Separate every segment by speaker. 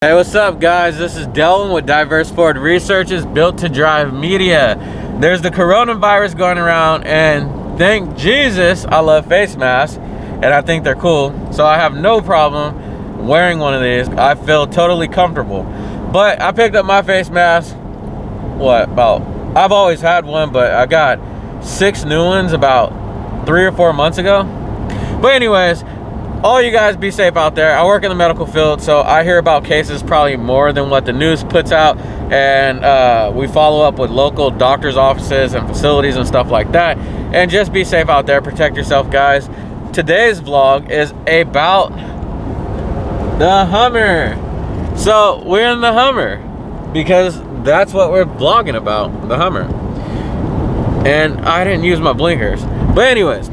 Speaker 1: Hey, what's up guys? This is Delvin with Diverse Forward Researches, built to drive media. There's the coronavirus going around, and thank Jesus I love face masks and I think they're cool, so I have no problem wearing one of these. I feel totally comfortable. But I picked up my face mask, I've always had one, but I got 6 new ones about 3 or 4 months ago. But anyways, all you guys be safe out there. I work in the medical field, so I hear about cases probably more than what the news puts out, and we follow up with local doctors' offices and facilities and stuff like that. And just be safe out there, protect yourself guys. Today's vlog is about the Hummer. So we're in the Hummer because that's what we're vlogging about, the Hummer. And I didn't use my blinkers, but anyways,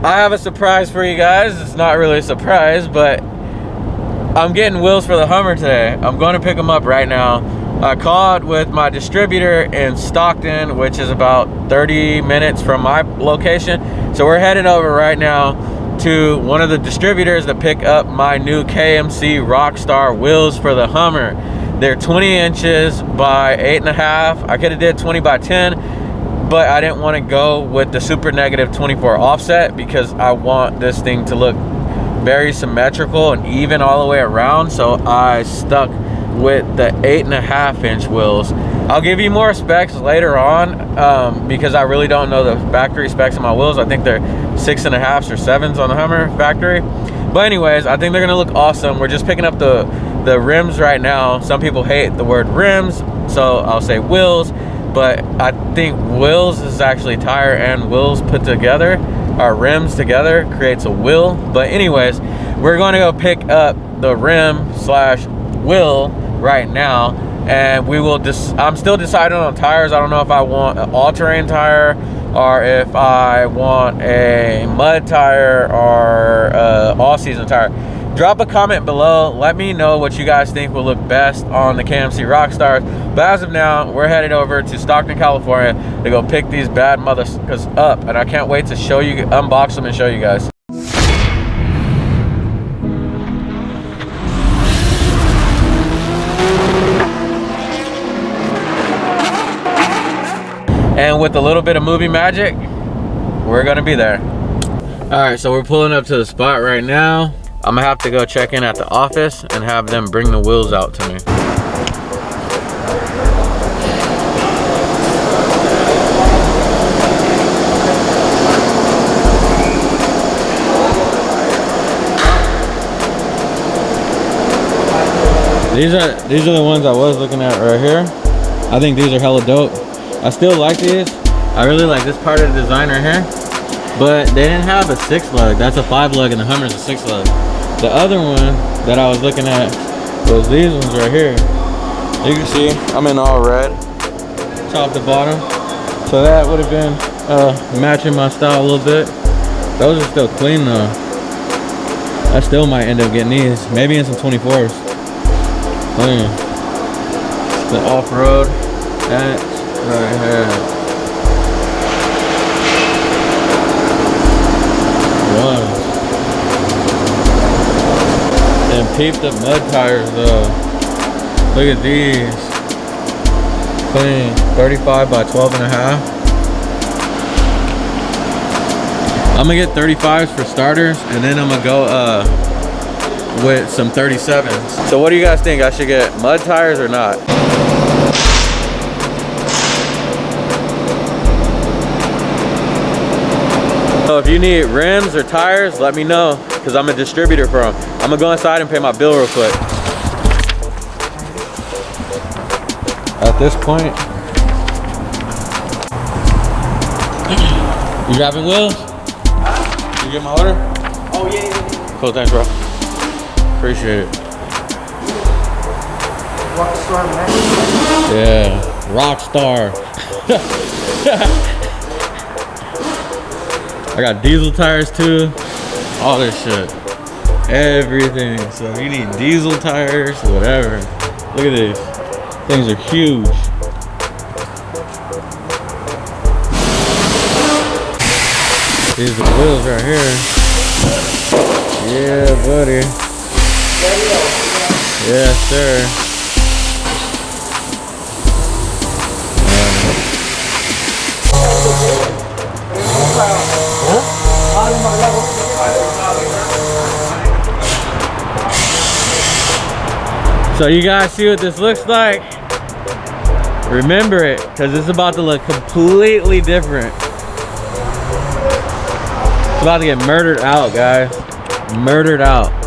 Speaker 1: I have a surprise for you guys. It's not really a surprise, but I'm getting wheels for the Hummer today. I'm going to pick them up right now. I called with my distributor in Stockton, which is about 30 minutes from my location. So we're heading over right now to one of the distributors to pick up my new KMC Rockstar wheels for the Hummer. They're 20 inches by 8.5. I could have did 20 by 10. But I didn't want to go with the super negative 24 offset because I want this thing to look very symmetrical and even all the way around. So I stuck with the 8.5 inch wheels. I'll give you more specs later on because I really don't know the factory specs of my wheels. I think they're 6.5s or 7s on the Hummer factory. But anyways, I think they're gonna look awesome. We're just picking up the rims right now. Some people hate the word rims, so I'll say wheels. But I think wheels is actually tire and wheels put together. Our rims together creates a wheel. But anyways, we're going to go pick up the rim slash wheel right now, and we will I'm still deciding on tires. I don't know if I want an all-terrain tire or if I want a mud tire or all-season tire. Drop a comment below. Let me know what you guys think will look best on the KMC Rockstars. But as of now, we're headed over to Stockton, California to go pick these bad mothers up. And I can't wait to show you, unbox them and show you guys. And with a little bit of movie magic, we're gonna be there. All right, so we're pulling up to the spot right now. I'm gonna have to go check in at the office and have them bring the wheels out to me. These are the ones I was looking at right here. I think these are hella dope. I still like these. I really like this part of the design right here. But they didn't have a 6 lug. That's a 5 lug and the Hummer's a 6 lug. The other one that I was looking at was these ones right here. You can see I'm in all red, top to bottom. So that would have been matching my style a little bit. Those are still clean though. I still might end up getting these, maybe in some 24s. Clean. The off-road, that's right here. And peep the mud tires though. Look at these. Clean. 35 by 12.5. I'm gonna get 35s for starters, and then I'm gonna go with some 37s. So what do you guys think? I should get mud tires or not? So if you need rims or tires, let me know, because I'm a distributor for them. I'm gonna go inside and pay my bill real quick. At this point, you grabbing wheels? You get my order?
Speaker 2: Oh yeah.
Speaker 1: Cool, thanks bro. Appreciate it.
Speaker 2: Rockstar, man.
Speaker 1: Yeah, Rockstar. I got diesel tires too, all this shit, everything. So if you need diesel tires, whatever. Look at these, things are huge. These are the wheels right here. Yeah, buddy. Yes, sir. So you guys see what this looks like? Remember it, because it's about to look completely different. It's about to get murdered out, guys. Murdered out.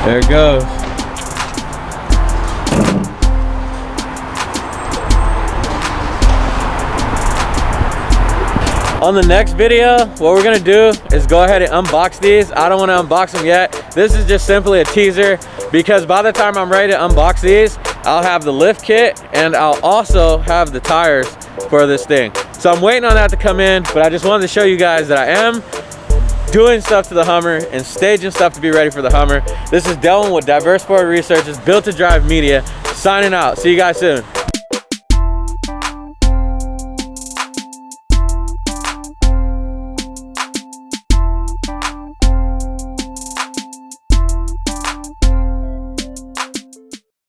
Speaker 1: There it goes. On the next video, what we're gonna do is go ahead and unbox these. I don't wanna unbox them yet. This is just simply a teaser because by the time I'm ready to unbox these, I'll have the lift kit and I'll also have the tires for this thing. So I'm waiting on that to come in, but I just wanted to show you guys that I am doing stuff to the Hummer and staging stuff to be ready for the Hummer. This is Delvin with Diverse Sport Research. It's Built to Drive Media, signing out. See you guys soon.